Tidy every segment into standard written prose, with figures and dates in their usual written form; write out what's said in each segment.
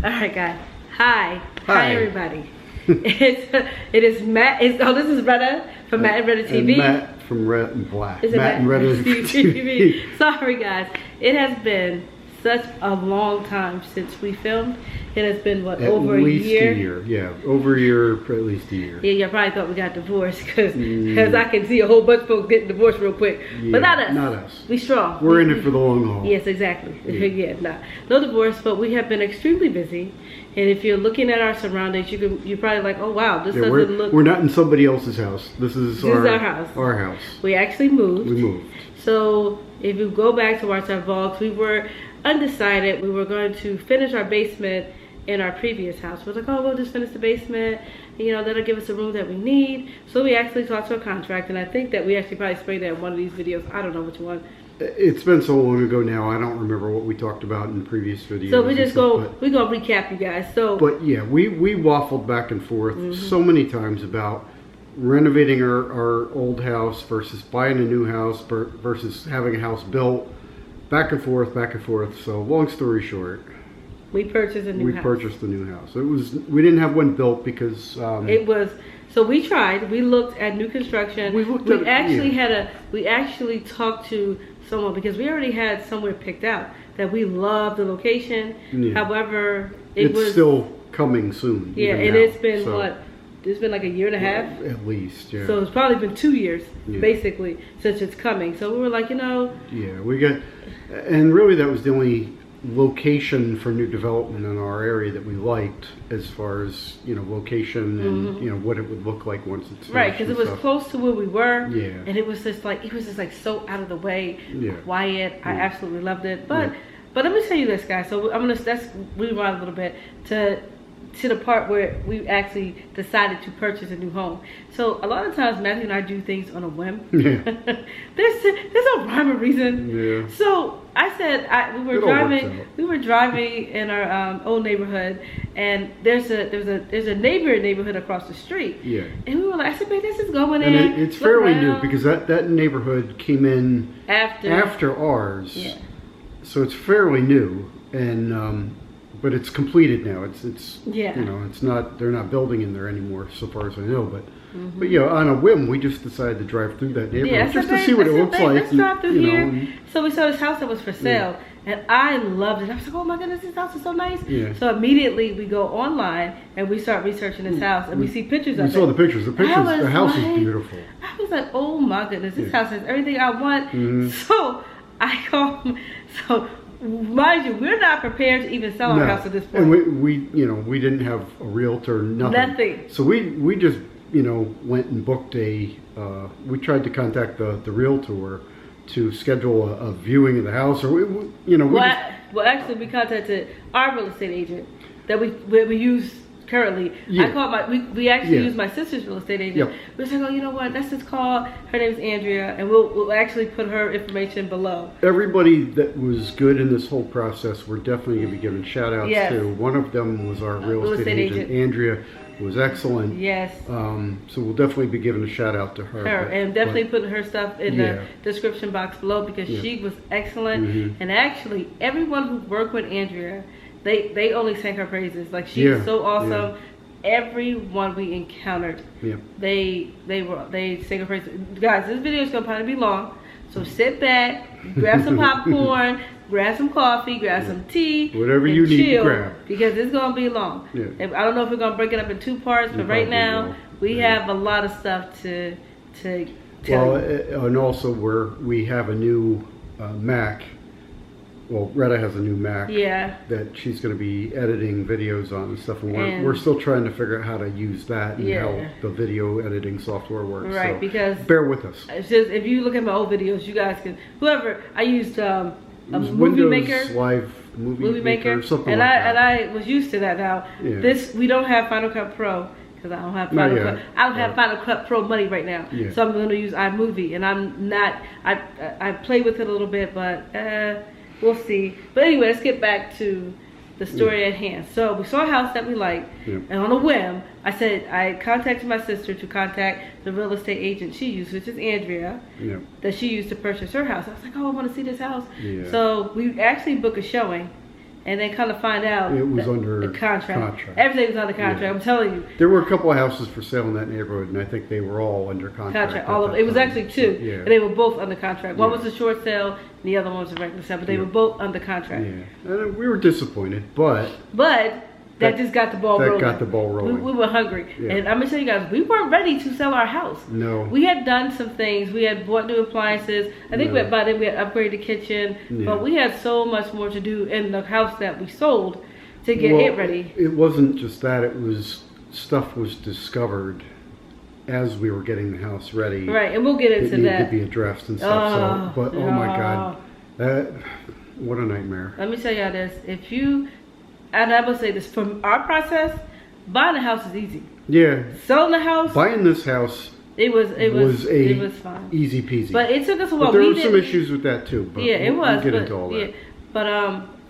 All right, guys. Hi. Hi. Everybody. It is Matt. This is Retta from Matt and Retta TV. And Matt from Red and Black. Is it Matt and Retta TV. Sorry, guys. It has been such a long time since we filmed. It has been over a year? At least a year. Yeah, over a year for at least a year. Yeah, you probably thought we got divorced because I can see a whole bunch of folks getting divorced real quick. Yeah, but not us. Not us. We strong. We're in it for the long haul. Yes, exactly. Yeah, no divorce, but we have been extremely busy. And if you're looking at our surroundings, you're probably like, oh wow, this doesn't look. We're not in somebody else's house. This is our house. Our house. We actually moved. We moved. So if you go back to watch our vlogs, we were undecided. We were going to finish our basement in our previous house. We were like, oh, we'll just finish the basement. And, that'll give us the room that we need. So we actually talked to a contract, and I think that we actually probably sprayed that in one of these videos. I don't know which one. It's been so long ago now. I don't remember what we talked about in previous videos. So we're gonna recap, you guys. But yeah, we waffled back and forth so many times about renovating our old house versus buying a new house versus having a house built. Back and forth, back and forth. So long story short, we purchased a new house. We purchased a new house. We didn't have one built because so we tried. We looked at new construction. We actually talked to someone because we already had somewhere picked out that we loved the location. Yeah. However, it's still coming soon. Yeah, and it's been it's been like a year and a half at least. Yeah. So it's probably been 2 years basically since it's coming. So we were like, yeah, and really that was the only location for new development in our area that we liked as far as location and what it would look like once it's finished. Right, because it was close to where we were. Yeah, and it was just like so out of the way, quiet. I absolutely loved it. But let me tell you this, guys. So let's rewind a little bit to the part where we actually decided to purchase a new home. So a lot of times Matthew and I do things on a whim. Yeah. there's no rhyme or reason. Yeah. So I said we were driving in our old neighborhood, and there's a neighborhood across the street. Yeah. And we were like, I said, babe, this is going in. And it's fairly new because that neighborhood came in after ours. Yeah. So it's fairly new, and but it's completed now. It's it's not, they're not building in there anymore so far as I know, but on a whim we just decided to drive through that neighborhood just to see what it looks like. Let's drive through here. So we saw this house that was for sale, and I loved it. I was like, oh my goodness, this house is so nice. Yeah. So immediately we go online and we start researching this house, and we see pictures of it. We saw the pictures. The house is beautiful. I was like, oh my goodness, this house has everything I want. So I called. Mind you, we're not prepared to even sell our house at this point. And we didn't have a realtor, nothing. So we just went and booked we tried to contact the realtor to schedule a viewing of the house, or well, actually we contacted our real estate agent that we use currently. Yeah. I called we actually used my sister's real estate agent. Yep. We were like, oh, you know what? Let's just call. Her name's Andrea, and we'll actually put her information below. Everybody that was good in this whole process, we're definitely going to be giving shout outs to. One of them was our real estate agent, Andrea, who was excellent. Yes. So we'll definitely be giving a shout out to her. And definitely putting her stuff in the description box below because she was excellent. And actually, everyone who worked with Andrea, they only sang her praises. Like, she's so awesome. Yeah. Everyone we encountered, they sang her praises. Guys, this video is gonna probably be long, so sit back, grab some popcorn, grab some coffee, grab some tea, whatever you need to grab, because it's gonna be long. Yeah. I don't know if we're gonna break it up in 2 parts, but right now we have a lot of stuff to tell you. And also we have a new Mac. Well, Retta has a new Mac that she's going to be editing videos on and stuff, and we're still trying to figure out how to use that and how the video editing software works. Right, so because bear with us. It's just, if you look at my old videos, you guys can, I used a movie maker, live movie maker, something and like that. And I was used to that now. Yeah. We don't have Final Cut Pro. Because I don't have Final Cut Pro money right now, so I'm going to use iMovie, and I'm not. I play with it a little bit, but we'll see. But anyway, let's get back to the story at hand. So we saw a house that we liked, and on a whim, I contacted my sister to contact the real estate agent she used, which is Andrea, that she used to purchase her house. I was like, oh, I want to see this house. Yeah. So we actually booked a showing, and then kind of find out it was under the contract. Everything was under contract. Yeah. I'm telling you. There were a couple of houses for sale in that neighborhood, and I think they were all under contract. All of it. It was actually two, and they were both under contract. One was a short sale, and the other one was a regular sale, but they were both under contract. Yeah, and we were disappointed, but that just got the ball rolling. That got the ball rolling. We were hungry. Yeah. And I'm going to tell you guys, we weren't ready to sell our house. No. We had done some things. We had bought new appliances. I think by then we had upgraded the kitchen. Yeah. But we had so much more to do in the house that we sold to get it ready. It wasn't just that. It was stuff was discovered as we were getting the house ready. Right, and we'll get into that. It needed to be addressed and stuff. Oh my God. What a nightmare. Let me tell you this. And I will say this, from our process, buying a house is easy. Yeah. Selling the house. Buying this house. It was fine. Easy peasy. But it took us a while. But there were some issues with that too. But it was. We'll get into all that. But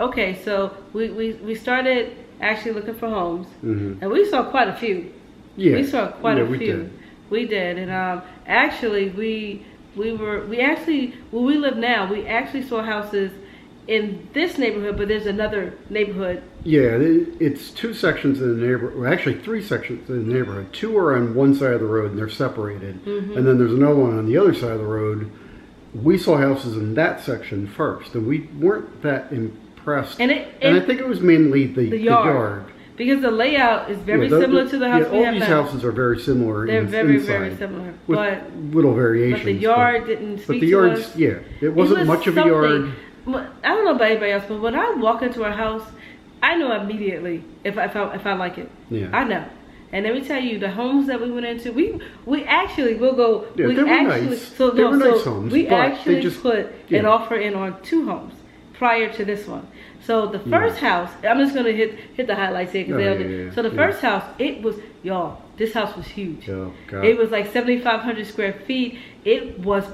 okay, so we started actually looking for homes, and we saw quite a few. Yeah. We saw quite a few. We did, and actually where we live now, we actually saw houses in this neighborhood, but there's another neighborhood. Yeah, it's two sections in the neighborhood. Well, actually, three sections in the neighborhood. Two are on one side of the road, and they're separated. And then there's another one on the other side of the road. We saw houses in that section first, and we weren't that impressed. And I think it was mainly the yard. Because the layout is very similar to the house we have now. All these houses are very similar. They're very similar. With little variations. But the yard didn't speak to us. But the yards, it wasn't much of a yard. I don't know about anybody else, but when I walk into a house, I know immediately if I like it. Yeah. I know. And let me tell you, the homes that we went into, we actually will go. Yeah, they were nice. They were nice homes. We actually put an offer in on 2 homes prior to this one. So the first house, I'm just gonna hit the highlights here. So the first house, it was this house was huge. Oh, God. It was like 7,500 square feet. It was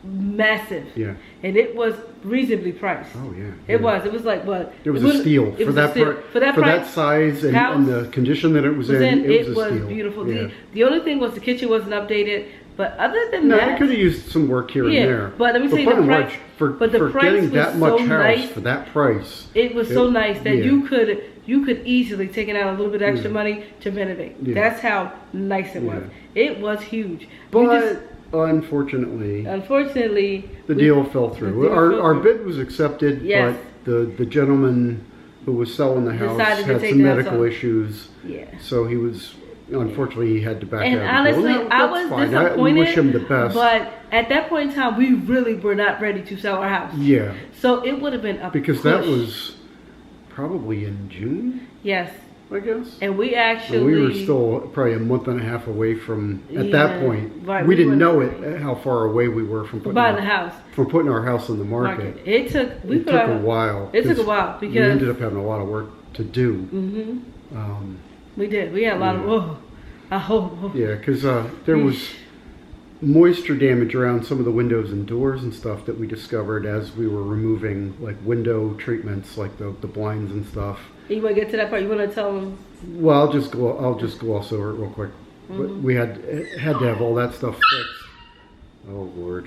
massive. Yeah. And it was reasonably priced. Oh yeah. It was. It was like what? It was a steal for that size and the condition that it was in. It was beautiful. Yeah. The only thing was the kitchen wasn't updated, but other than that, I could have used some work here and there. But let me tell you, the price. For getting that much house for that price, it was so nice that you could easily take it out a little bit extra money to renovate. Yeah. That's how nice it was. It was huge. But unfortunately, the deal fell through. Our bid was accepted, but the gentleman who was selling the house had some medical issues. Yeah. So he was, unfortunately, he had to back out. And honestly, I was disappointed. I wish him the best. But at that point in time, we really were not ready to sell our house. Yeah. So it would have been because that was probably in June. Yes. I guess. And we were still probably a month and a half away from, at that point, right, we didn't know how far away we were from putting our house on the market. It took a while. It took a while because we ended up having a lot of work to do. We did. We had a lot of, Yeah, because there was moisture damage around some of the windows and doors and stuff that we discovered as we were removing like window treatments, like the blinds and stuff. You want to get to that part? You want to tell them? Well, I'll just gloss over it real quick. But we had to have all that stuff fixed. Oh Lord!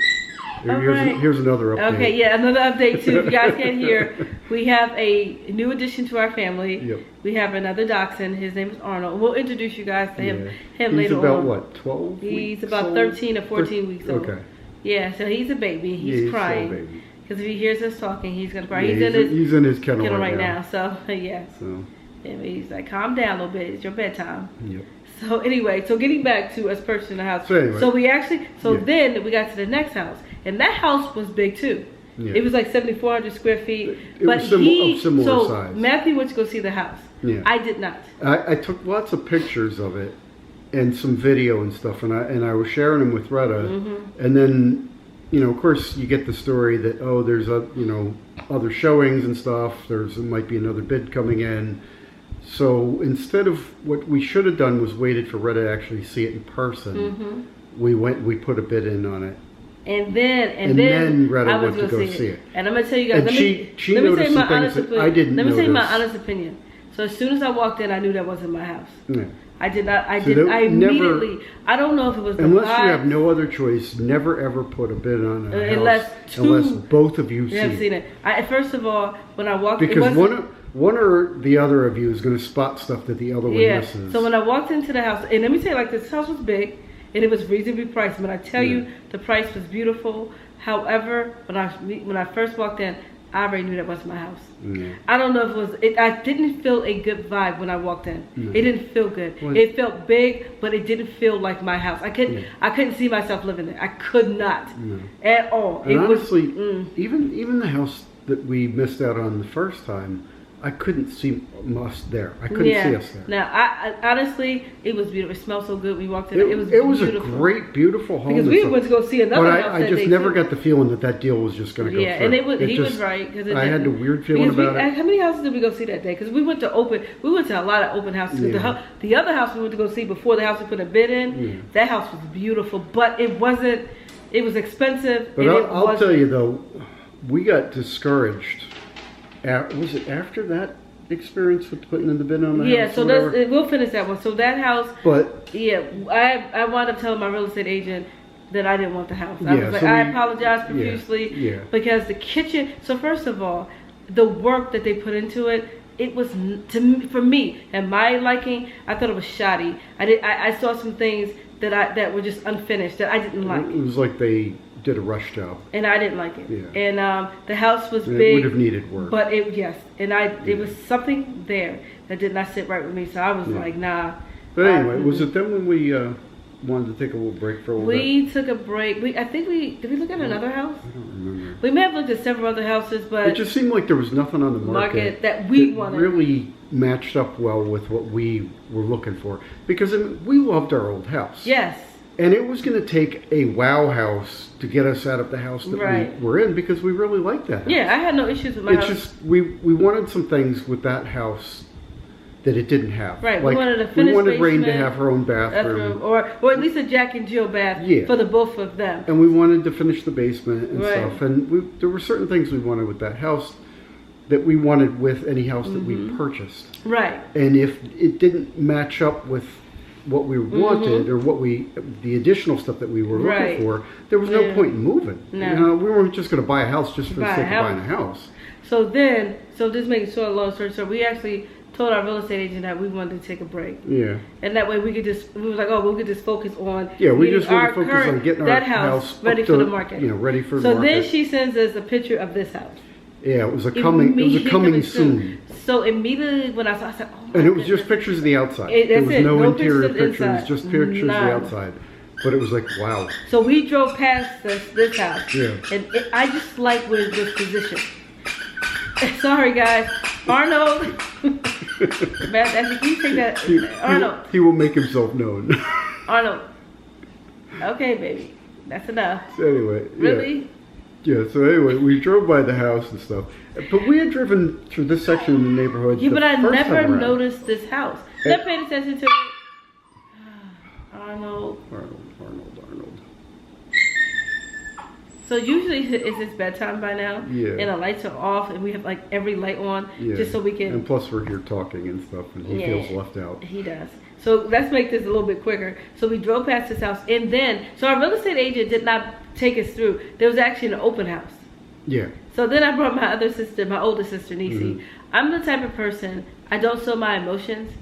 Here's another update. Okay, yeah, another update too. If you guys can't hear, we have a new addition to our family. Yep. We have another dachshund. His name is Arnold. We'll introduce you guys to him later on. He's about what, 12? He's about 13 or 14 weeks old. Okay. Yeah, so he's a baby. He's crying. Still a baby. Because if he hears us talking, he's gonna cry. Yeah, he's in his kennel right now. So yeah. So he's like, calm down a little bit. It's your bedtime. Yep. So anyway, getting back to us purchasing the house. So anyway. Then we got to the next house, and that house was big too. Yeah. It was like 7,400 square feet. It was similar size. Matthew went to go see the house. Yeah. I did not. I took lots of pictures of it and some video and stuff, and I was sharing them with Retta, and then. Of course, you get the story that, there's other showings and stuff. There might be another bid coming in. So instead of what we should have done was waited for Retta to actually see it in person. We put a bid in on it. And then Retta went to go see it. And I'm gonna tell you guys. Let me tell you my honest opinion. Let me tell you my honest opinion. So as soon as I walked in, I knew that wasn't my house. Yeah. I did not. I did. I immediately. I don't know if it was the unless vibe. You have no other choice. Never ever put a bid on a unless house unless both of you have seen it. First of all, when I walked, because one or the other of you is going to spot stuff that the other one misses. So when I walked into the house, and let me tell you, like, this house was big and it was reasonably priced. But I tell you, the price was beautiful. However, when I first walked in, I already knew that wasn't my house. I don't know if it was. I didn't feel a good vibe when I walked in. It didn't feel good. It felt big, but it didn't feel like my house. I couldn't see myself living there. I could not at all. And honestly, even the house that we missed out on the first time, I couldn't see us there. I couldn't see us there. Now, I honestly, it was beautiful. It smelled so good. We walked in. It was beautiful. A great, beautiful home. Because we went to go see another house. But I just never got the feeling that deal was just going to go through. And he was right. I had the weird feeling about it. How many houses did we go see that day? Because we went to a lot of open houses. Yeah. The other house we went to go see before the house we put a bid in, that house was beautiful. But it wasn't, it was expensive. But I'll tell you though, we got discouraged. Was it after that experience with putting in the bid on the house? Yeah, so we'll finish that one. So that house, I wound up telling my real estate agent that I didn't want the house. I was like, I apologize profusely because the kitchen. So first of all, the work that they put into it, it was for me and my liking. I thought it was shoddy. I saw some things that were just unfinished that I didn't like. It was like they did a rush job, and I didn't like it. Yeah. And the house was big. It would have needed work, but it was something there that did not sit right with me. So I was like, nah. But anyway, was it then when we wanted to take a little break for a little bit? We took a break. Did we look at another house? I don't remember. We may have looked at several other houses, but it just seemed like there was nothing on the market that we wanted. Really matched up well with what we were looking for, because we loved our old house. Yes. And it was going to take a wow house to get us out of the house that we were in, because we really liked that house. Yeah, I had no issues with my house. It's just, we wanted some things with that house that it didn't have. Right, like, we wanted a finished basement, Rain to have her own bathroom. Or at least a Jack and Jill bath for the both of them. And we wanted to finish the basement and stuff. And there were certain things we wanted with that house that we wanted with any house that we purchased. Right. And if it didn't match up with what we wanted or the additional stuff that we were looking for, there was no point in moving. No. We weren't just going to buy a house just for the sake of buying a house. So just making sure, long story short, we actually told our real estate agent that we wanted to take a break. Yeah. And that way we could just focus on we just want to focus on getting our house ready for the market. Ready for the market. So then she sends us a picture of this house. Yeah, it was a coming soon. So immediately when I saw, I said, "Oh my God!" And it was just pictures of the outside. There was no interior pictures, just pictures of the outside. But it was like, wow. So we drove past this house. Yeah. And I just like where it was positioned. Sorry, guys. Arnold. Man, you think that Arnold. He will make himself known. Arnold. Okay, baby. That's enough. Anyway. Really? Yeah, so anyway, we drove by the house and stuff. But we had driven through this section of the neighborhood. Yeah, but I never noticed this house. Never paid attention to it. Arnold. So usually it's bedtime by now. Yeah. And the lights are off and we have like every light on just so we can. And plus we're here talking and stuff and he feels left out. He does. So let's make this a little bit quicker. So we drove past this house and so our real estate agent did not take us through. There was actually an open house. Yeah. So then I brought my older sister, Nisi. I'm the type of person, I don't show my emotions.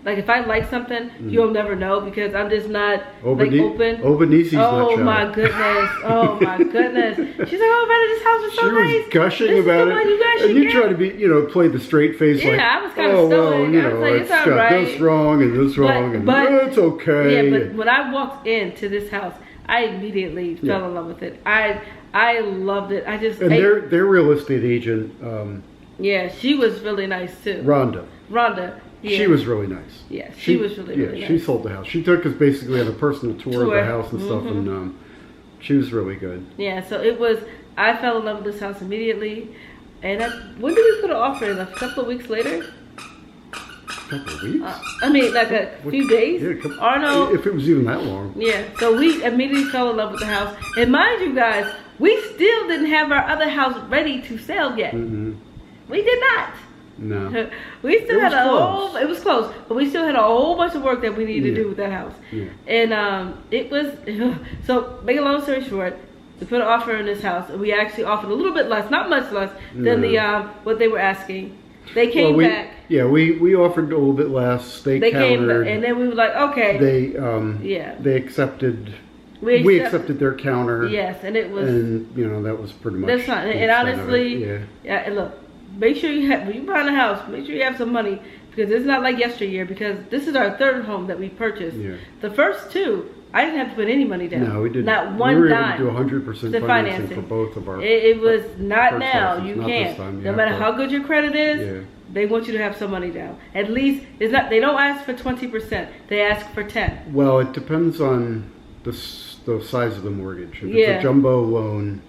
Like if I like something, you'll never know because I'm just not open. But Nisi's not shy. My goodness. Oh my goodness. She's like, oh, man, this house is so nice. She was gushing about it. And you try to be, play the straight face like, I was kind of stoic. I was like, it's all right. This wrong and this wrong but it's okay. Yeah, but when I walked into this house, I immediately fell in love with it. I loved it. And their real estate agent. She was really nice too. Rhonda. Yeah. She was really nice. Yes, she was really nice. She sold the house. She took us basically on a personal tour of the house and stuff, and she was really good. Yeah, so I fell in love with this house immediately. And when did we put an offer in? A couple of weeks later? A couple of weeks? Like a few days? Yeah, Arnold. If it was even that long. Yeah, so we immediately fell in love with the house. And mind you guys, we still didn't have our other house ready to sell yet. We did not. No. We still had it was close, but we still had a whole bunch of work that we needed to do with that house. Yeah. And it was, so make a long story short, we put an offer in this house, and we actually offered a little bit less, not much less, than the what they were asking. They came back. Yeah, we offered a little bit less. They countered. Came back, and then we were like, okay. They accepted. We accepted their counter. Yes, and it was. And that was pretty much. That's fine. And honestly, and look, make sure when you buy a house, make sure you have some money, because it's not like yesteryear. Because this is our third home that we purchased. Yeah. The first two, I didn't have to put any money down. No, we didn't. Not one dime. We were able to do 100% financing for both of our. It was not now. Houses. You not can't. This time, no matter how good your credit is, they want you to have some money down. At least it's not. They don't ask for 20%. They ask for 10. Well, it depends on the size of the mortgage. If it's a jumbo loan,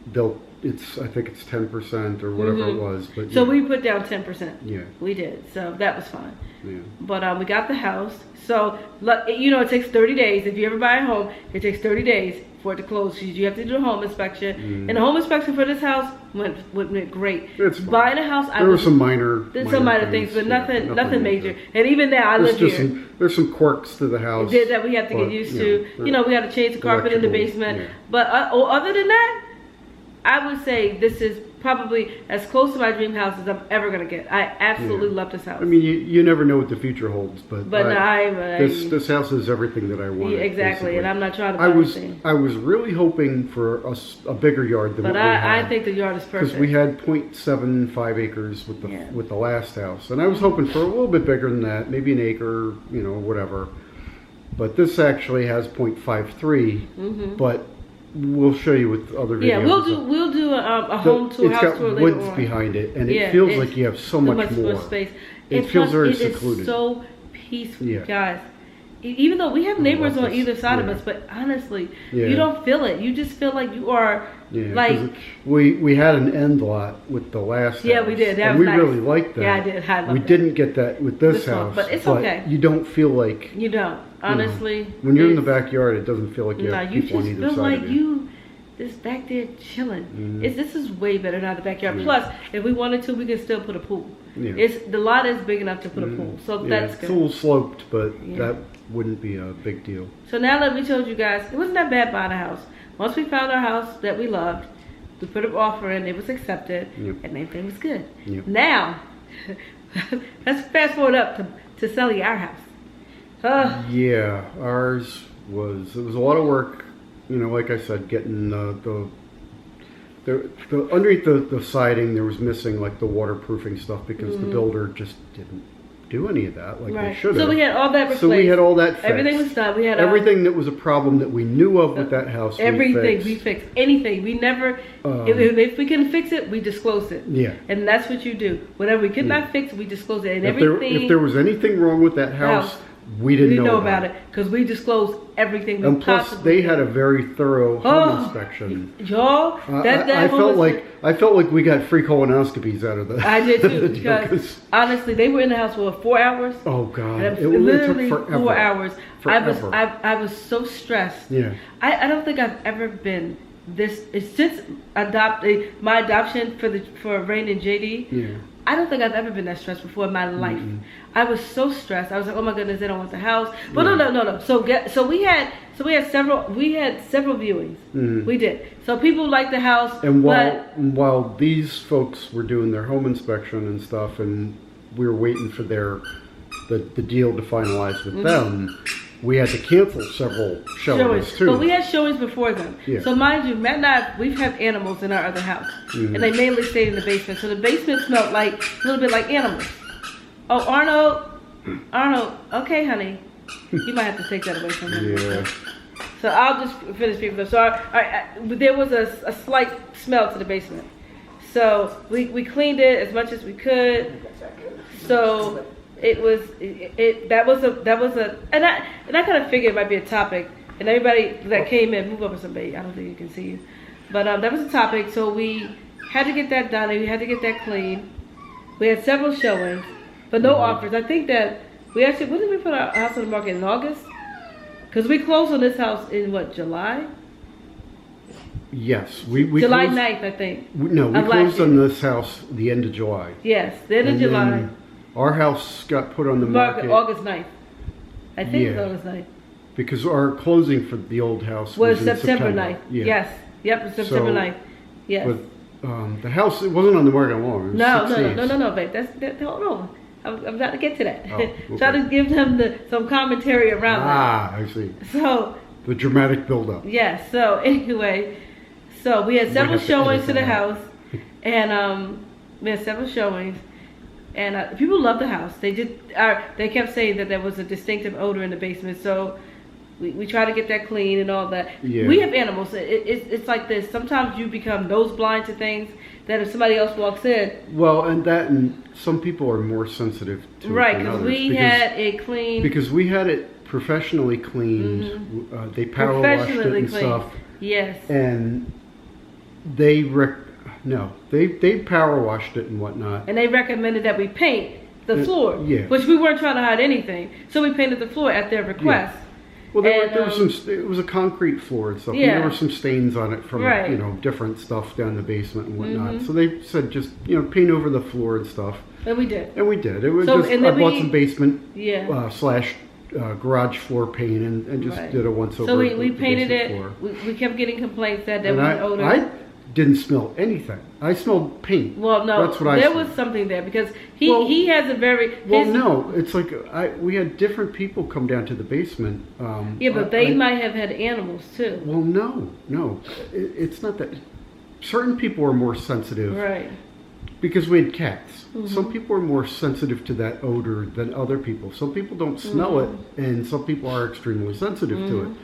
I think it's 10% or whatever it was. But so we put down 10%. Yeah, we did. So that was fine. Yeah. But we got the house. So it takes 30 days. If you ever buy a home, it takes 30 days for it to close. You have to do a home inspection, and the home inspection for this house went great. It's buying a house. There were some minor things, but nothing major. And even there, I live here. There's some quirks to the house that we have to get used to. We had to change the carpet in the basement. Yeah. But other than that, I would say this is probably as close to my dream house as I'm ever gonna get. I absolutely love this house. I mean, you never know what the future holds, but this house is everything that I want. Yeah, exactly, basically. And I'm not trying to. I was really hoping for a bigger yard than what we had. I think the yard is perfect because we had 0.75 acres with the last house, and I was hoping for a little bit bigger than that, maybe an acre, whatever. But this actually has 0.53, but. We'll show you with other videos. Yeah, we'll do a home tour, house tour later on. It's got woods behind it, and it feels like you have so much more space. It feels very secluded. It is so peaceful, guys. Even though we have neighbors on either side of us, but honestly, you don't feel it. You just feel like you are like. We had an end lot with the last house. Yeah, we did. That was we nice. Really liked that. Yeah, I did. I we didn't get that with this house, but it's okay. You don't feel like you don't. Honestly, when you're in the backyard, it doesn't feel like you have people on either side of you. You just feel like you just back there chilling. This is way better than the backyard. Plus, if we wanted to, we can still put a pool. Yeah. The lot is big enough to put a pool, so that's good. It's a little sloped, but that wouldn't be a big deal. So now that we told you guys, it wasn't that bad buying a house. Once we found our house that we loved, we put an offer in, it was accepted, and everything was good. Yep. Now, let's fast forward up to selling our house. Yeah, ours was a lot of work. Like I said, getting the underneath the siding, there was missing like the waterproofing stuff because the builder just didn't do any of that like they should have. So we had all that replaced. So we had all that fixed. Everything was done. We had everything that was a problem that we knew of with that house. Everything we fixed. Anything we never. If we couldn't fix it, we disclosed it. Yeah. And that's what you do. Whatever we could not fix, we disclosed it. And everything. If there was anything wrong with that house. We didn't know about it because we disclosed everything. And plus, they had a very thorough home inspection. Y'all, I felt like we got free colonoscopies out of the. I did too because honestly, they were in the house for 4 hours. Oh God, it literally took forever. 4 hours. Forever. I was so stressed. Yeah. I don't think I've ever been this since my adoption for Rain and JD. Yeah. I don't think I've ever been that stressed before in my life. I was so stressed. I was like, oh my goodness, they don't want the house. But no. So we had several viewings. We did. So people liked the house. And while these folks were doing their home inspection and stuff, and we were waiting for the deal to finalize with them, we had to cancel several showings too. But we had showings before them. Yeah. So mind you, Matt and I, we've had animals in our other house. And they mainly stayed in the basement. So the basement smelled like a little bit like animals. Oh, Arnold, okay, honey. You might have to take that away from him. Yeah. So I'll just finish people. So there was a slight smell to the basement. So we cleaned it as much as we could. So that was a and I kind of figured it might be a topic, and everybody that came in, move over somebody, I don't think you can see you, but that was a topic. So we had to get that done, and we had to get that clean. We had several showings, but no offers. I think that when did we put our house on the market? In August? Because we closed on this house in July? Yes, we July closed, 9th, I think. No, we closed on this house the end of July. Yes, the end of July. Our house got put on the market August 9th. I think it was August 9th. Because our closing for the old house was in September 9th. Yeah. Yes. Yep, September 9th. Yes. But the house, it wasn't on the market long. No, babe. Hold on. I'm about to get to that. Oh, okay. Try to give them some commentary around that. I see. So the dramatic build-up. Yes. So anyway, we had several showings to the house, and we had several showings, and people loved the house. They kept saying that there was a distinctive odor in the basement. So we try to get that clean and all that. Yeah. We have animals. It's like this. Sometimes you become nose blind to things that if somebody else walks in. Well, and some people are more sensitive to it right, than others. we had it cleaned. Because we had it professionally cleaned. Mm-hmm. They power washed it and stuff. Yes. And they power washed it and whatnot. And they recommended that we paint the floor, which we weren't trying to hide anything. So we painted the floor at their request. Yeah. Well, there was some. It was a concrete floor and stuff. Yeah. And there were some stains on it from different stuff down the basement and whatnot. Mm-hmm. So they said just paint over the floor and stuff. And we did. And we did. It was I bought some basement slash garage floor paint and just did a once over. So we painted it. Floor. We kept getting complaints that there was an odor. I didn't smell anything. I smelled paint. Well, no, that's what there was something there because he has a very. No, it's like we had different people come down to the basement. But they might have had animals too. Well, no, it's not that. Certain people are more sensitive, right? Because we had cats. Mm-hmm. Some people are more sensitive to that odor than other people. Some people don't smell it, and some people are extremely sensitive to it.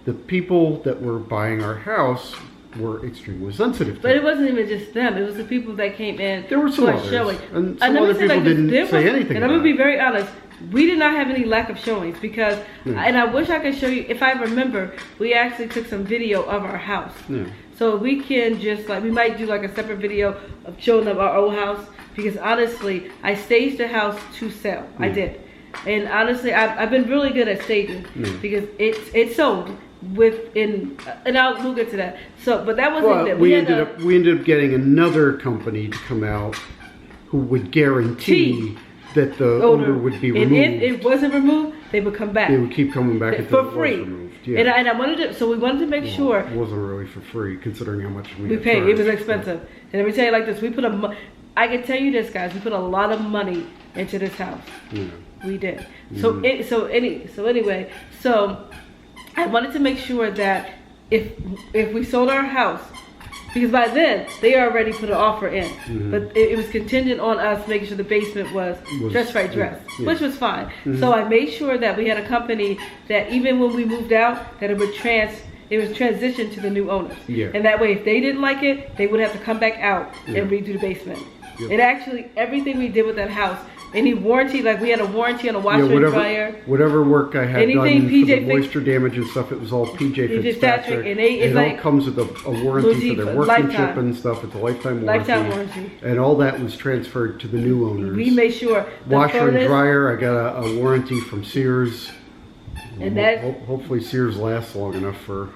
The people that were buying our house were extremely sensitive to it wasn't even just them. It was the people that came in. There were some others. Showing. And some other people didn't say anything. And I'm going to be very honest. We did not have any lack of showings because, and I wish I could show you, if I remember, we actually took some video of our house. Yeah. So we can just we might do a separate video of showing them our old house because honestly, I staged the house to sell. I did. And honestly, I've been really good at staging because it sold. And we'll get to that. So, but that wasn't it. We ended up getting another company to come out who would guarantee that the odor would be removed. And if it wasn't removed, they would come back. They would keep coming back for free. It was removed. Yeah. And I wanted to, so we wanted to make sure. It wasn't really for free, considering how much we paid. It was expensive. And let me tell you like this: I can tell you this, guys. We put a lot of money into this house. Yeah. We did. So anyway, I wanted to make sure that if we sold our house, because by then they already put an offer in, but it was contingent on us making sure the basement was just right dressed, which was fine. So I made sure that we had a company that even when we moved out, that it was transitioned to the new owners. Yeah. And that way, if they didn't like it, they would have to come back out and redo the basement. Yeah. And actually, everything we did with that house. Any warranty, we had a warranty on a washer and dryer. Whatever work I had done for the moisture damage and stuff, it was all PJ Fitzpatrick. And it all comes with a warranty for their workmanship and stuff. It's a lifetime warranty. And all that was transferred to the new owners. We made sure. Washer and dryer, I got a warranty from Sears. And that hopefully Sears lasts long enough for.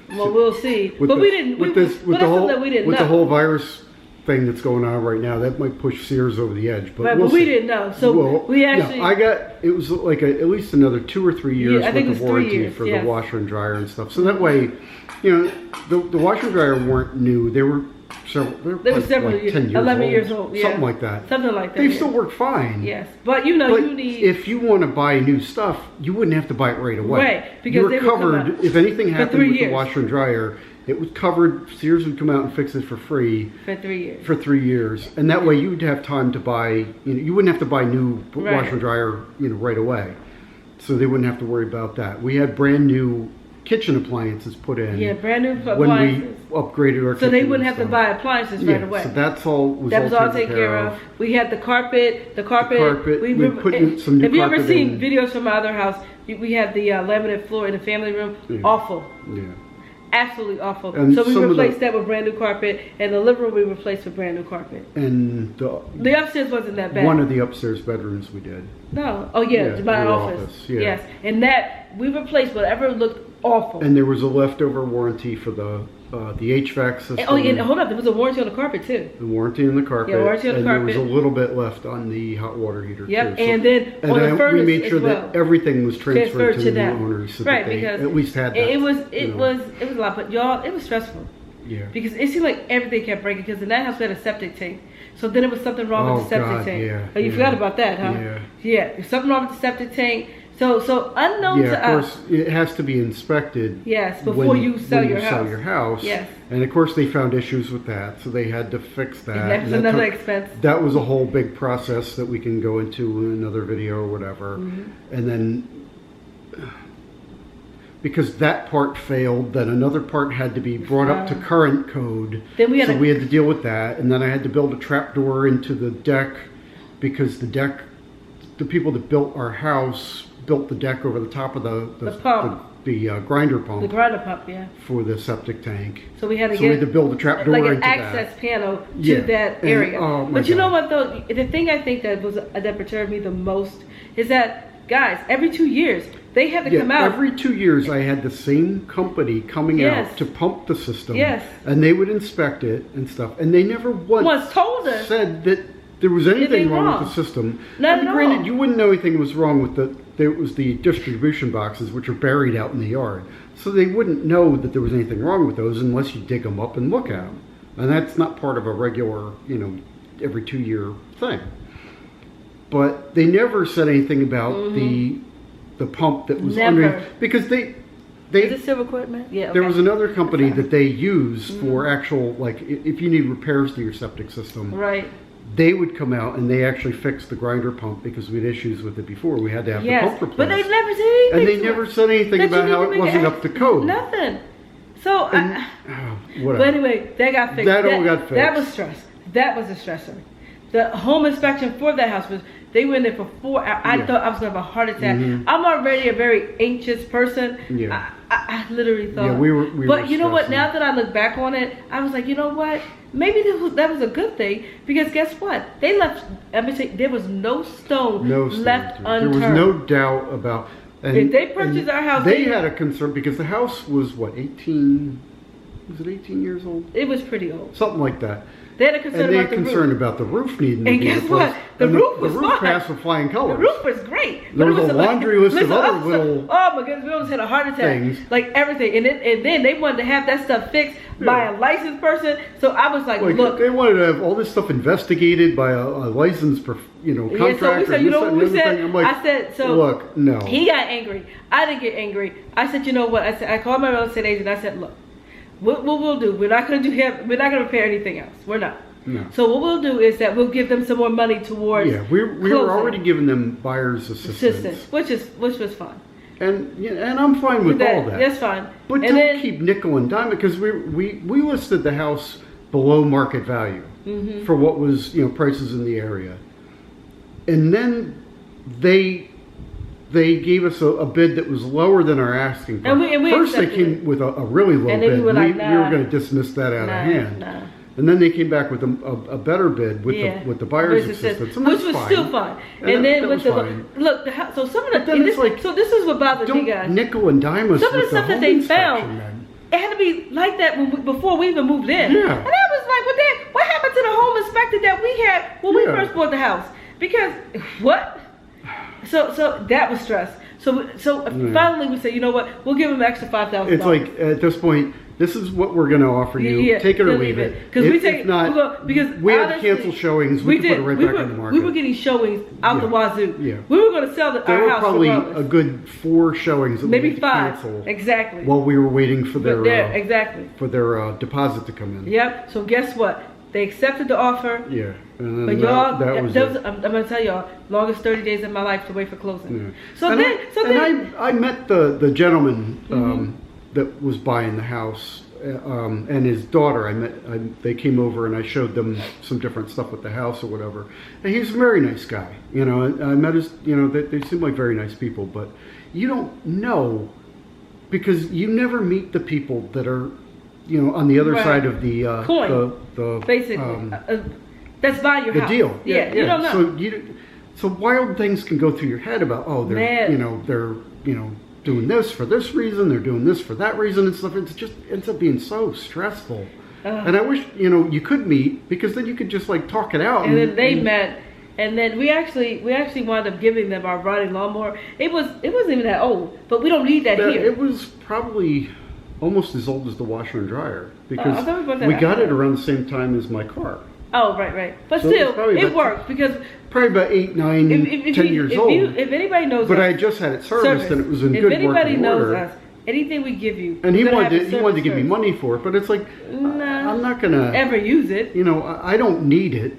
Well, we'll see. But we didn't. With the whole virus thing that's going on right now, that might push Sears over the edge, but we didn't know. So we actually, it was at least another 2 or 3 years worth of warranty for the washer and dryer and stuff. So that way, the washer and dryer weren't new. They were several years, 10 years 11 old, years old, something like that. Something like that. They still work fine. Yes, but you need. If you want to buy new stuff, you wouldn't have to buy it right away. Right, because you were covered. If anything happened with the washer and dryer, it was covered. Sears would come out and fix it for free for 3 years. For 3 years, and that way you would have time to buy. You wouldn't have to buy new washer and dryer, right away. So they wouldn't have to worry about that. We had brand new kitchen appliances put in. Yeah, brand new appliances. When we upgraded our kitchen. So they wouldn't have to buy appliances right away. So that was all taken care of. We had the carpet. We put in some new carpet. Have you ever seen videos from my other house? We had the laminate floor in the family room. Yeah. Awful. Yeah. Absolutely awful. And so we replaced that with brand new carpet, and the living room we replaced with brand new carpet. And the upstairs wasn't that bad. One of the upstairs bedrooms we did. No. Oh yeah, my office. Yes, and that we replaced whatever looked awful. And there was a leftover warranty for the the HVAC system. And hold up, there was a warranty on the carpet too. The warranty on the carpet. Yeah, warranty on the carpet. And there was a little bit left on the hot water heater too. Yep, and then on the furnace we made sure that everything was transferred to the new owners, so right, that they because at least had that. It was a lot, but y'all, it was stressful. Yeah. Because it seemed like everything kept breaking. Because in that house we had a septic tank, so then it was something wrong with the septic tank. Yeah. Oh, you forgot about that, huh? Yeah. Yeah, something wrong with the septic tank. So unknown to us. Yeah, of course, it has to be inspected. Yes, before you sell your house. Yes. And of course, they found issues with that, so they had to fix that. And that was another expense. That was a whole big process that we can go into in another video or whatever. Mm-hmm. And then, because that part failed, then another part had to be brought up to current code. Then we had to deal with that, and then I had to build a trapdoor into the deck because the people that built our house built the deck over the top of the pump. The grinder pump. The grinder pump, yeah. For the septic tank. So we had to we had to build a trapdoor like into an access panel to that area. But you know what though? The thing I think that perturbed me the most is that, guys, every 2 years they have to come out. Every 2 years I had the same company coming out to pump the system. Yes. And they would inspect it and stuff. And they never once told us said that there was anything wrong with the system. Not at all. Granted, you wouldn't know anything was wrong with there was the distribution boxes, which are buried out in the yard. So they wouldn't know that there was anything wrong with those unless you dig them up and look at them. And that's not part of a regular, every 2 year thing. But they never said anything about the pump that was under, because they is it Silver Equipment? Yeah. Okay. There was another company that they use for actual, like, if you need repairs to your septic system. Right. They would come out and they actually fixed the grinder pump because we had issues with it before. We had to have the pump replaced. But they never said anything. And they never said anything about how it wasn't up to code. Nothing. So, whatever. But anyway, that got fixed. That all got fixed. That was stress. That was a stressor. The home inspection for that house they were in there for 4 hours. I thought I was going to have a heart attack. Mm-hmm. I'm already a very anxious person. Yeah. I literally thought. Yeah, we were But you know what? Now that I look back on it, I was like, you know what? Maybe that was a good thing, because guess what? They left. Let me say, there was no stone left unturned. There was no doubt about. And, if they purchased our house, they had a concern because the house was what, 18? Was it 18 years old? It was pretty old. Something like that. They had a concern about the roof needing to be replaced. And guess what? The roof was fine. The roof passed with flying colors. The roof was great. There was a laundry list of other little. Oh my goodness, we almost had a heart attack. Things. Like everything, and then they wanted to have that stuff fixed by a licensed person. So I was like, look, they wanted to have all this stuff investigated by a licensed, contractor. So we said, you know what we said? I'm like, I said, so look, no. He got angry. I didn't get angry. I said, you know what? I called my real estate agent. I said, look, what we'll do? We're not going to repair anything else. We're not. No. So what we'll do is that we'll give them some more money towards. Yeah, we were already giving them buyer's assistance, which was fine. And I'm fine with all that. That's fine. But don't keep nickel and dime, because we listed the house below market value for what was prices in the area, and then they gave us a bid that was lower than our asking price. And we First, they came with a really low bid. We were like, we were going to dismiss that out of hand. Nah. And then they came back with a better bid with the buyer's assistance, which was still fine. And then with so some of the so this is what bothered me, guys. Don't nickel and dime us. Some of the stuff that they found, it had to be like that before we even moved in. Yeah. And I was like, what happened to the home inspector that we had when we first bought the house? Because what? So that was stress. So finally we said, you know what? We'll give them an extra $5,000. It's like at this point, this is what we're going to offer you. Yeah, take it or leave it. Because we had to cancel showings. We could put it right back on the market. We were getting showings out the wazoo. Yeah. We were going to sell our house. There were probably a good 4 showings that maybe we had 5. to cancel. Exactly. While we were waiting for their deposit to come in. Yep. So guess what? They accepted the offer. Yeah. And but y'all, I'm going to tell y'all, longest 30 days of my life to wait for closing. Yeah. So then I met the gentleman that was buying the house, and his daughter. They came over and I showed them some different stuff with the house or whatever. And he was a very nice guy. I met his. They seem like very nice people, but you don't know, because you never meet the people that are, on the other side of the coin. The basically that's by your the house. deal. Yeah, you don't know. So wild things can go through your head about they're doing this for this reason, they're doing this for that reason and stuff. It just ends up being so stressful. And I wish, you could meet, because then you could just like talk it out. And then they met, and then we actually wound up giving them our riding lawnmower. It wasn't even that old, but we don't need that here. It was probably almost as old as the washer and dryer, because we got it around the same time as my car. Oh, right. But so still, it worked, because probably about 8, 9, 10 years old. If anybody knows, but I just had it serviced and it was in good working order. If anybody knows us, anything we give you, and he wanted to give me money for it, but it's like, I'm not gonna ever use it. I don't need it,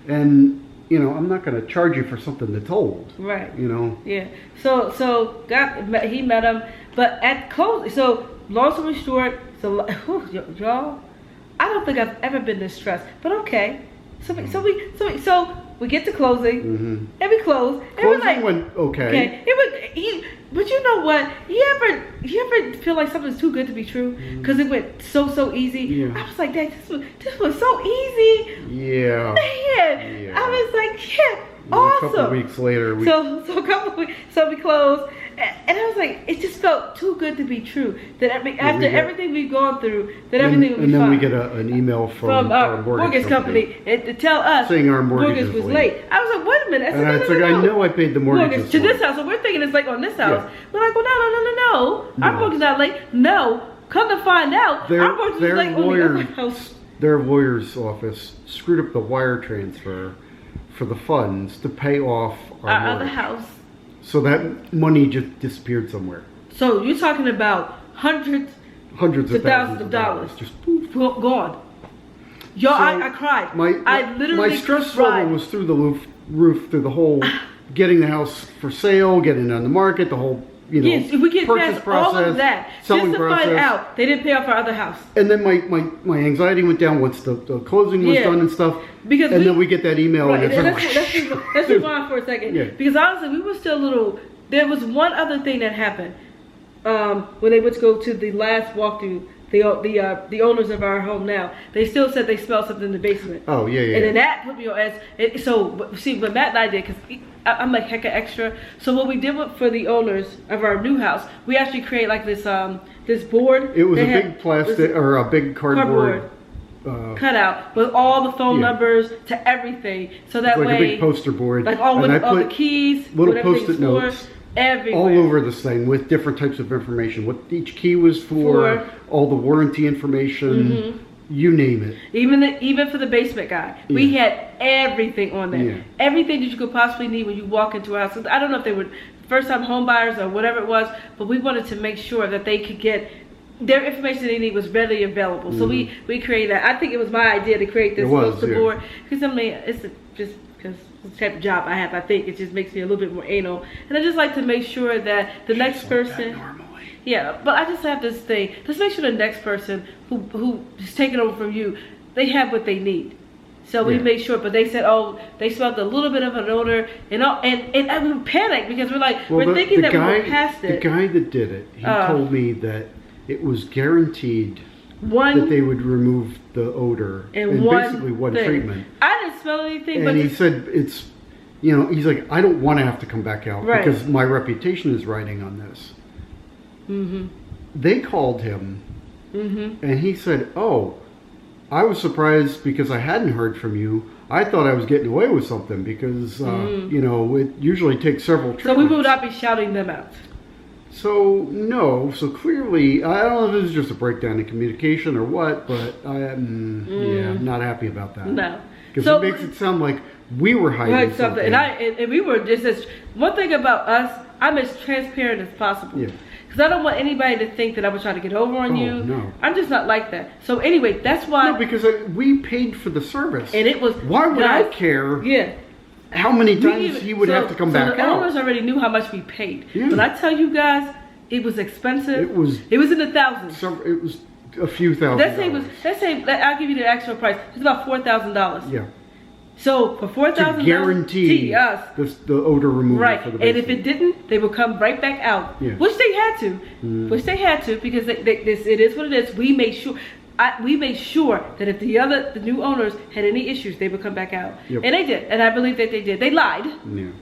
and I'm not gonna charge you for something that's old. Right. Yeah. So he met him, but at close. So long story short, y'all, I don't think I've ever been this stressed. But okay, so we get to closing, and we close. Closing went okay. But you know what? You ever feel like something's too good to be true? Because it went so easy. Yeah. I was like, Dad, this was so easy. Yeah. Man, I was like, awesome. A couple weeks later, so we closed, and I was like, it just felt too good to be true. That after everything we've gone through, that everything would be fine. And then we get an email from our mortgage company and to tell us saying our mortgage was late. I was like, wait a minute. And it's like, I know I paid the mortgage to this house, so we're thinking it's like on this house. Yeah. We're like, well, no. Our mortgage is not late. No. Come to find out, our mortgage is late on the other house. Their lawyer's office screwed up the wire transfer for the funds to pay off our other house. So that money just disappeared somewhere. So you're talking about hundreds of thousands of dollars just poof, gone. Yo, so I cried. My stress level was through the roof through the whole getting the house for sale, getting it on the market, the whole yes, if we get purchase past process, all of that, selling just to process. find out they didn't pay off our other house. And then my anxiety went down once the closing was done and stuff. Then we get that email and it's let's move on for a second. Yeah. Because honestly, we were still a little. There was one other thing that happened when they went to go to the last walkthrough. The owners of our home now, they still said they smelled something in the basement. Oh yeah. And then that put me on edge. So see, what Matt and I did, because I'm like hecka extra. So what we did for the owners of our new house, we actually create like this board. It was a big plastic or a big cardboard cutout with all the phone numbers to everything. So that way, like a big poster board, like all the keys, little post-it notes. Everywhere. All over this thing with different types of information. What each key was for, all the warranty information, you name it. Even for the basement guy, we had everything on there. Yeah. Everything that you could possibly need when you walk into a house. I don't know if they were first-time home buyers or whatever it was, but we wanted to make sure that they could get their information they need was readily available. So we created that. I think it was my idea to create this poster board, because it's just because the type of job I have, I think it just makes me a little bit more anal, and I just like to make sure that the next person. Yeah, but I just have this thing. Let's make sure the next person who is taking over from you, they have what they need. So we made sure, but they said, they smelled a little bit of an odor, and we panicked because we're like, we're thinking that we're past it. The guy that did it, he told me that it was guaranteed that they would remove the odor in basically one treatment. I didn't smell anything. And he said it's, he's like, I don't want to have to come back out because my reputation is riding on this. They called him, and he said, I was surprised because I hadn't heard from you. I thought I was getting away with something because, it usually takes several treatments. So we will not be shouting them out. So, no. So clearly, I don't know if this is just a breakdown in communication or what, but I'm not happy about that. No. Because it makes it sound like we were hiding something. And we were just as, one thing about us, I'm as transparent as possible. Yeah. Because I don't want anybody to think that I was trying to get over on you. No. I'm just not like that. So anyway, that's why. No, because we paid for the service. And it was. Why would I care? Yeah. How many times he would have to come back out? The owners already knew how much we paid. Yeah. But I tell you guys, it was expensive. It was in the thousands. It was a few $1,000s. Let's say I'll give you the actual price. It's about $4,000. Yeah. So for $4,000, to guarantee us the odor removal for the basement. And if it didn't, they would come right back out, which they had to, because it is what it is. We made sure. we made sure that if the new owners had any issues, they would come back out. Yep. And they did. And I believe that they did. They lied,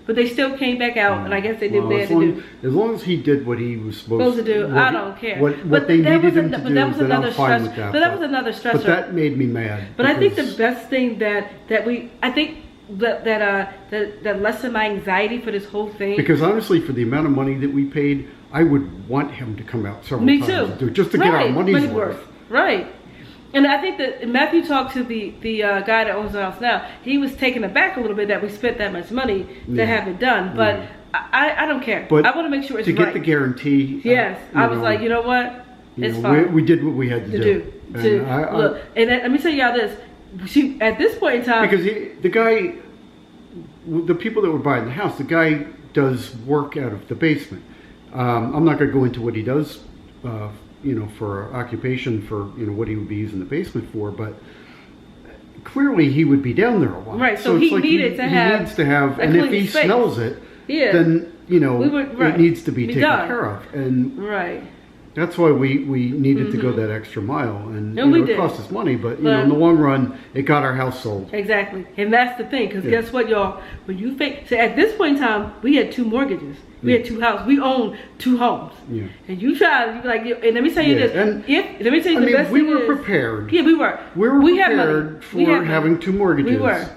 but they still came back out. And I guess they did what they had to do. As long as he did what he was supposed to do, I don't care. What they needed him to do, then I'm fine with that. But that was another stressor. But that made me mad. But I think the best thing that lessened my anxiety for this whole thing. Because honestly, for the amount of money that we paid, I would want him to come out several times and do it, just to get our money's worth. Right. And I think that Matthew talked to the guy that owns the house now. He was taken aback a little bit that we spent that much money to have it done. But I don't care. But I want to make sure it's right. To get the guarantee. Yes. I was like, you know what? It's fine. We did what we had to do. Look, and let me tell y'all this. At this point in time. Because the people that were buying the house, the guy does work out of the basement. I'm not going to go into what he does, for occupation, for what he would be using the basement for, but clearly he would be down there a lot. Right. So he needed to have. He needs to have, and if he smells it, then it needs to be taken care of. And right. That's why we needed to go that extra mile, and it cost us money, but in the long run, it got our house sold. Exactly, and that's the thing. Because guess what, y'all? When you think, so at this point in time, we had 2 mortgages, we had 2 houses, we owned 2 homes, and you and let me tell you this. And let me tell you the best thing is, we were prepared. Yeah, we were. We prepared for having 2 mortgages. We were.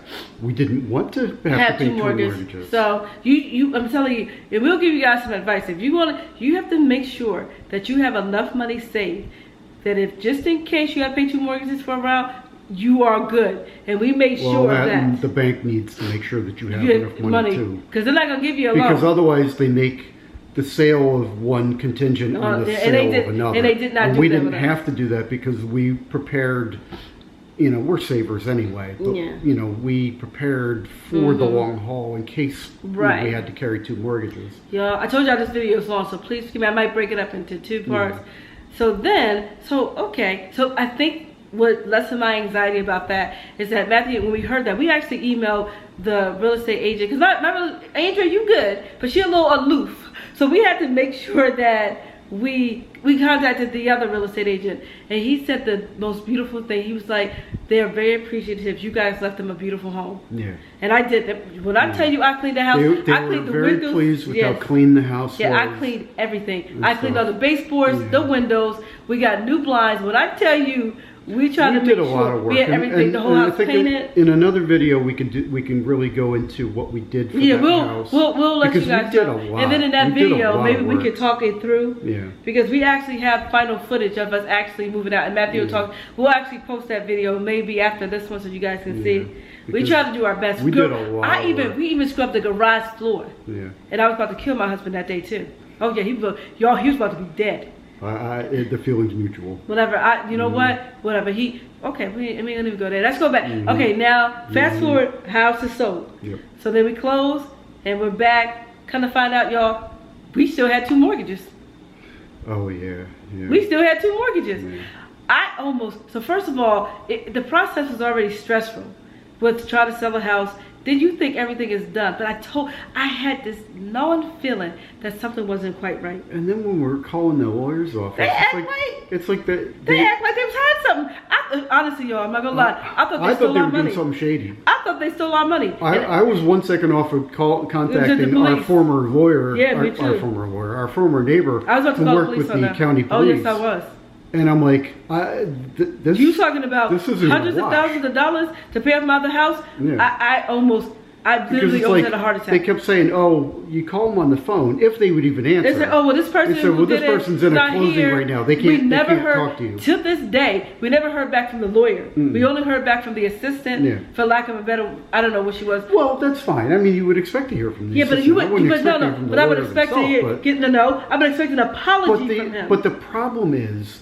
We didn't want to have to pay 2 mortgages. So I'm telling you, and we'll give you guys some advice. If you you have to make sure that you have enough money saved that if just in case you have to pay 2 mortgages for a while, you are good. And we made sure of that. And the bank needs to make sure that you have enough money too. Because they're not going to give you a loan. Because otherwise they make the sale of one contingent on the sale of another. And they did not do that. We didn't have to do that because we prepared. We're savers anyway, but we prepared for the long haul in case we had to carry 2 mortgages. Yeah, I told y'all this video is long, so please forgive me. I might break it up into 2 parts. So I think what lessened my anxiety about that is that Matthew, when we heard that, we actually emailed the real estate agent because Andrea, you good, but she a little aloof. So we had to make sure that we contacted the other real estate agent, and he said the most beautiful thing. He was like, they're very appreciative. You guys left them a beautiful home. Yeah. And I did that. When I tell you I cleaned the house, I cleaned the windows. They were very pleased with how clean the house was. Yeah, I cleaned everything. I cleaned all the baseboards, the windows. We got new blinds. When I tell you, we tried to make sure we had everything, the whole house painted. In another video, we can really go into what we did for that house. We'll let you guys know. And then in that video, maybe we could talk it through. Yeah. Because we actually have final footage of us actually moving out. And Matthew will talk. We'll actually post that video maybe after this one so you guys can see. We tried to do our best. We did a lot. We even scrubbed the garage floor. Yeah. And I was about to kill my husband that day too. Oh yeah, he was about to be dead. The feeling's mutual. Whatever. You know what? Whatever. We don't even go there. Let's go back. Okay, now fast forward. House is sold. Yep. So then we close and we're back. Kind of find out, y'all, we still had 2 mortgages. Oh yeah. We still had 2 mortgages. Yeah. So first of all, the process was already stressful. With trying to sell a house. Then you think everything is done, but I had this gnawing feeling that something wasn't quite right. And then when we're calling the lawyer's office, they act like they was hiding something. Honestly, y'all, I'm not gonna lie. I thought they stole our money. Doing something shady. I thought they stole our money. I was 1 second off of contacting our former lawyer. Yeah, me too. Our former neighbor. I was about to call the police on that. County police. Oh yes, I was. And I'm like, you talking about hundreds of thousands of dollars to pay off my other house? Yeah. I literally almost had a heart attack. They kept saying, "Oh, you call them on the phone if they would even answer." They said, "Oh, well, this person." They said, "Well, this person's in a closing right now. They can't talk to you." To this day, we never heard back from the lawyer. We only heard back from the assistant, for lack of a better, I don't know what she was. Well, that's fine. I mean, you would expect to hear from the assistant. I would expect to hear. I would expect an apology from him. But the problem is,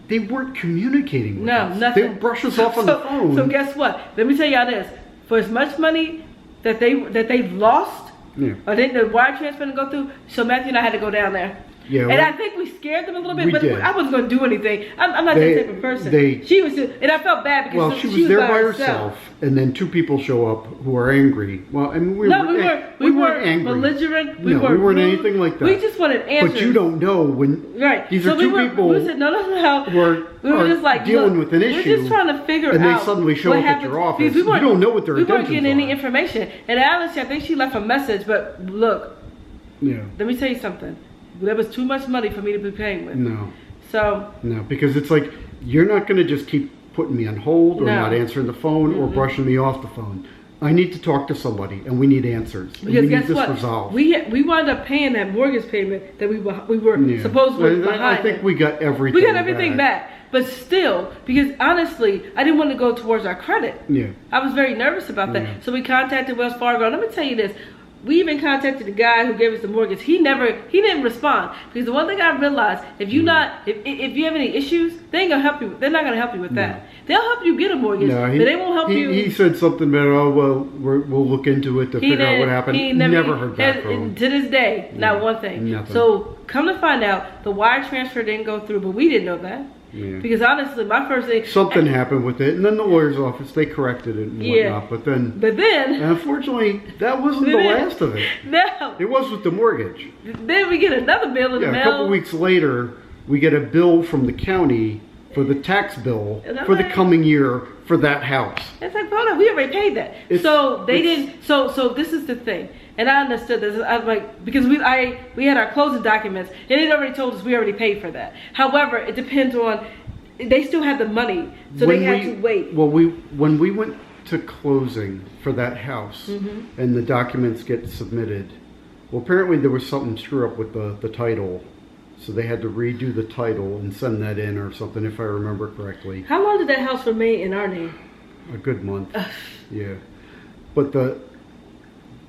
they weren't communicating with us. Nothing. They would brush us off on the phone. So guess what? Let me tell y'all this. For as much money that they've lost, or the wire transfer didn't go through, so Matthew and I had to go down there. Yeah, and I think we scared them a little bit, but I wasn't going to do anything. I'm not that type of person. She was, and I felt bad because she was there by herself, and then 2 people show up who are angry. Well, I mean, we weren't angry. belligerent. We weren't anything like that. We just wanted answers. But you don't know when these are two people we said, no. We were just like dealing with an issue. We're just trying to figure out. And they suddenly show up at your office. You don't know what their intentions are. We weren't getting any information. And Alice, I think she left a message, but look. Yeah. Let me tell you something. There was too much money for me to be paying with. No. So. No, because it's like, you're not going to just keep putting me on hold or not answering the phone or brushing me off the phone. I need to talk to somebody, and we need answers. And because we guess need what? This resolved. We wound up paying that mortgage payment that we were supposedly behind. I think we got everything. We got everything back. But still, because honestly, I didn't want to go towards our credit. Yeah. I was very nervous about that. Yeah. So we contacted Wells Fargo. Let me tell you this. We even contacted the guy who gave us the mortgage. He didn't respond. Because the one thing I realized, if you have any issues, they ain't gonna help you. They're not gonna help you with that. They'll help you get a mortgage, but they won't help you. He said something about, we'll look into it to figure out what happened. He never heard back from him. To this day, not one thing. Nothing. So come to find out, the wire transfer didn't go through, but we didn't know that. Yeah. Because honestly, my first thing... Something happened with it, and then the lawyer's office, they corrected it and whatnot. But then... Unfortunately, that wasn't the last of it. No. It was with the mortgage. Then we get another bill in the mail. A couple weeks later, we get a bill from the county for the tax bill for the coming year for that house. It's like, hold on, we already paid that. So they didn't... So this is the thing. And I understood this. I was like, because we had our closing documents, and it already told us we already paid for that. However, it depends on, they still had the money, so they had to wait. Well, when we went to closing for that house, and the documents get submitted, well, apparently there was something screw up with the title, so they had to redo the title and send that in or something, if I remember correctly. How long did that house remain in our name? A good month. Yeah, but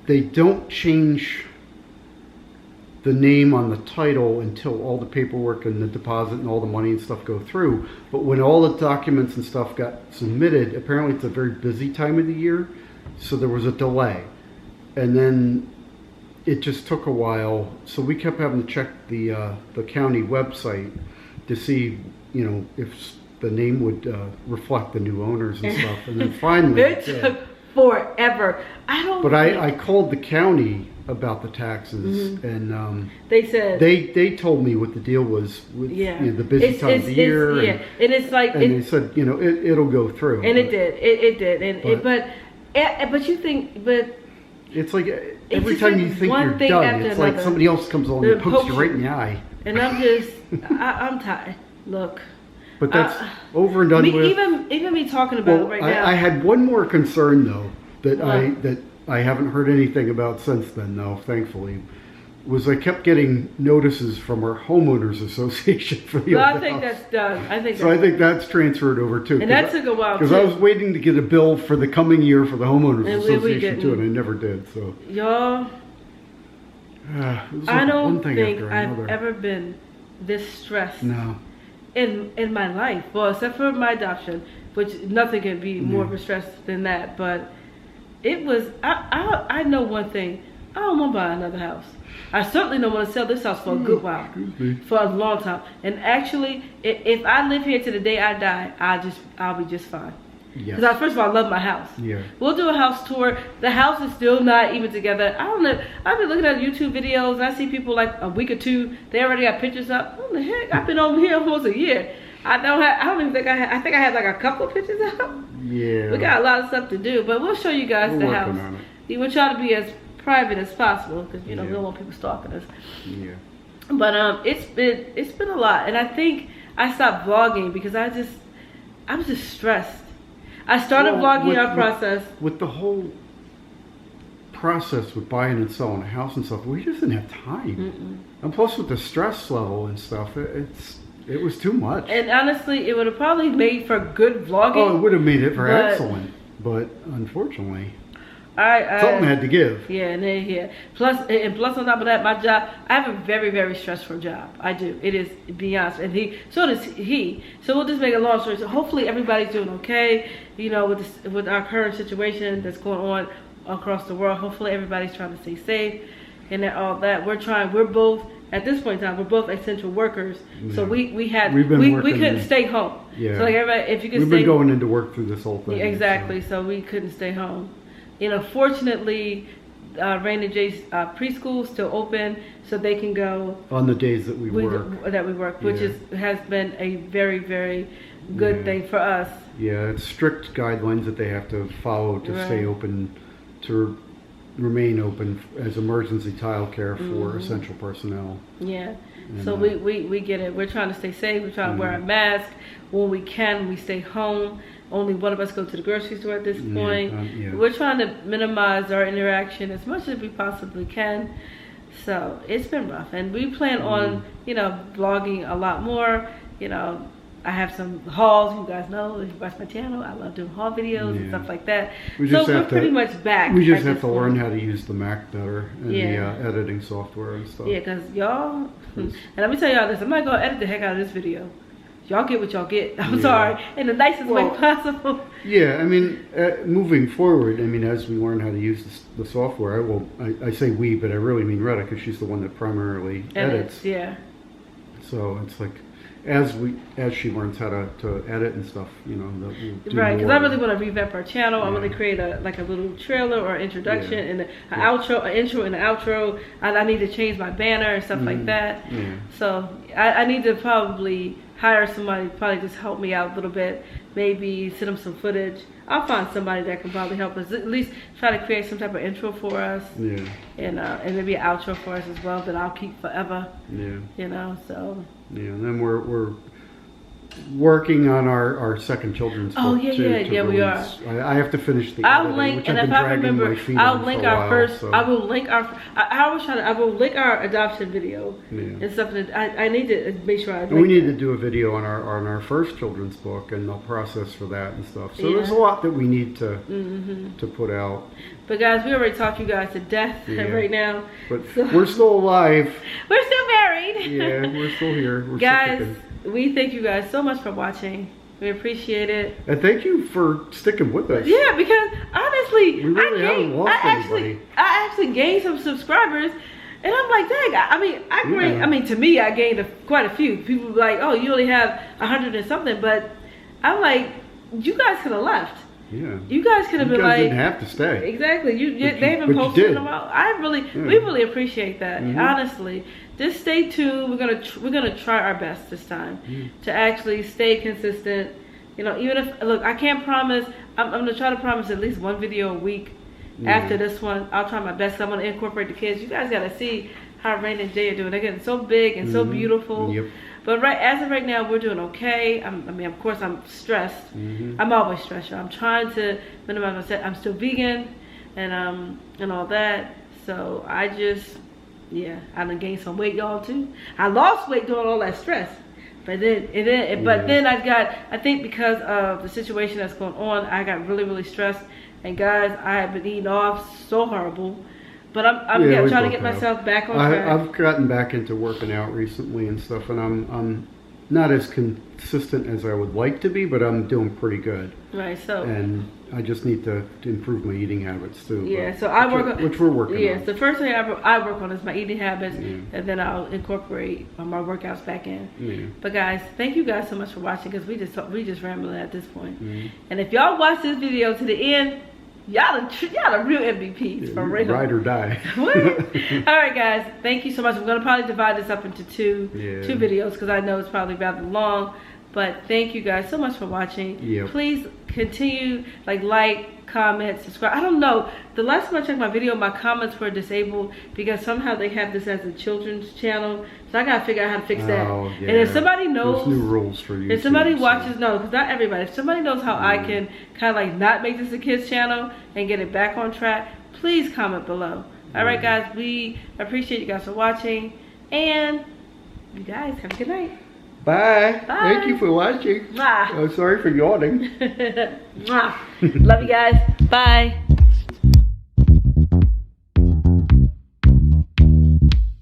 they don't change the name on the title until all the paperwork and the deposit and all the money and stuff go through. But when all the documents and stuff got submitted, apparently it's a very busy time of the year, so there was a delay. And then it just took a while, so we kept having to check the county website to see, if the name would reflect the new owners and stuff. And then finally it took forever. I called the county about the taxes, and they said they told me what the deal was with the busy time of the year. And it's like, and they said it'll go through, and it did. But you think, but it's like every time you think you're done, it's like somebody else comes along and pokes you right in the eye. And I'm tired. Look. But that's over and done with. Even me talking about it right now. I had one more concern though that I haven't heard anything about since then though, thankfully, was I kept getting notices from our homeowners association for the I think that's done. I think that's transferred over too. And that took a while because I was waiting to get a bill for the coming year for the homeowners association too, and I never did. So y'all, I don't think I've ever been this stressed. No. In my life, well, except for my adoption, which nothing can be more of a stress than that. But it was. I know one thing. I don't want to buy another house. I certainly don't want to sell this house for a good while, for a long time. And actually, if I live here to the day I die, I'll be just fine. Because first of all, I love my house. Yeah. We'll do a house tour. The house is still not even together. I don't know. I've been looking at YouTube videos and I see people like a week or two. They already got pictures up. What the heck? I've been over here almost a year. I think I had like a couple of pictures up. Yeah. We got a lot of stuff to do, but we'll show you guys the house. We'll try to be as private as possible because we don't want people stalking us. Yeah. But it's been a lot, and I think I stopped vlogging because I was just stressed. I started vlogging our process. With the whole process with buying and selling a house and stuff, we just didn't have time. And plus with the stress level and stuff, it was too much. And honestly, it would have probably made for good vlogging. Oh, it would have made it for excellent. But unfortunately, something had to give. Plus on top of that, my job, I have a very, very stressful job. I do. It is, to be honest. And so does he. So we'll just make a long story. So hopefully everybody's doing okay, with our current situation that's going on across the world. Hopefully everybody's trying to stay safe and all that. We're both, at this point in time, we're both essential workers. Yeah. So we couldn't stay home. Yeah. So like everybody, if you could We've been going into work through this whole thing. Yeah, exactly. So we couldn't stay home. Fortunately, Rain and Jay's preschool still open, so they can go on the days that we work. Which has been a very, very good thing for us. Yeah, it's strict guidelines that they have to follow to stay open, to remain open as emergency childcare for essential personnel. Yeah. And so we get it. We're trying to stay safe. We're trying to wear a mask when we can. We stay home. Only one of us go to the grocery store at this point. We're trying to minimize our interaction as much as we possibly can. So it's been rough, and we plan on vlogging a lot more. I have some hauls. You guys know, if you watch my channel, I love doing haul videos and stuff like that. We're pretty much back. We just have to learn how to use the Mac better and the editing software and stuff. Yeah, because y'all, and let me tell y'all this, I'm not going to edit the heck out of this video. Y'all get what y'all get. I'm sorry, in the nicest way possible. Yeah, I mean, moving forward, I mean, as we learn how to use the software, I say we, but I really mean Retta, because she's the one that primarily edits. Yeah. So it's like, as she learns how to edit and stuff, we'll do right, because I really want to revamp our channel. I want to create a little trailer or introduction and an intro and an outro. I need to change my banner and stuff like that. Yeah. So I need to probably hire somebody to probably just help me out a little bit. Maybe send them some footage. I'll find somebody that can probably help us. At least try to create some type of intro for us. Yeah. And maybe an outro for us as well that I'll keep forever. Yeah. So. Yeah, and then we're working on our second children's book. Oh yeah, we are. I have to finish the I'll link, and if I remember, I'll link our first. I will link our. I will link our adoption video and stuff. That I need to make sure we need to do a video on our first children's book and the process for that and stuff. So there's a lot that we need to put out. But guys, we already talked you guys to death right now. But we're still alive. We're still married. Yeah, we're still here. We're guys, we thank you guys so much for watching. We appreciate it. And thank you for sticking with us. Yeah, because honestly, we really haven't lost anybody. I actually gained some subscribers. And I'm like, dang, I mean, to me, I gained quite a few. People were like, oh, you only have 100 and something. But I'm like, you guys could have left. Yeah. You guys could have been like, didn't have to stay. Exactly. They haven't posted them out. We really appreciate that. Honestly, just stay tuned. We're gonna try our best this time to actually stay consistent. Even if I can't promise. I'm gonna try to promise at least one video a week. After this one, I'll try my best. I'm gonna incorporate the kids. You guys gotta see how Rain and Jay are doing. They're getting so big and so beautiful. Yep. But as of right now, we're doing okay. I mean, of course, I'm stressed. I'm always stressed. I'm trying to minimize myself. I'm still vegan, and all that. So I done gained some weight, y'all, too. I lost weight doing all that stress. But then I think because of the situation that's going on, I got really, really stressed. And guys, I have been eating off so horrible. But I'm trying to get myself back on track. I've gotten back into working out recently and stuff, and I'm not as consistent as I would like to be, but I'm doing pretty good. Right. So. And I just need to improve my eating habits too. Yeah. So which we're working on. Yes. The first thing I work on is my eating habits, and then I'll incorporate my workouts back in. Yeah. But guys, thank you guys so much for watching, because we just rambling at this point. And if y'all watch this video to the end, y'all the real MVPs, for real. Ride or die. All right, guys. Thank you so much. I'm going to probably divide this up into two videos, because I know it's probably rather long. But thank you guys so much for watching. Yep. Please continue, like, comment, subscribe. I don't know. The last time I checked my video, my comments were disabled because somehow they have this as a children's channel. So I got to figure out how to fix that. Oh, yeah. And if somebody knows. There's new rules for you. If somebody watches, no, because not everybody. If somebody knows how I can kind of like not make this a kid's channel and get it back on track, please comment below. All right, guys. We appreciate you guys for watching. And you guys have a good night. Bye. Thank you for watching. Mwah. Oh, sorry for yawning. Mwah. Love you guys. Bye.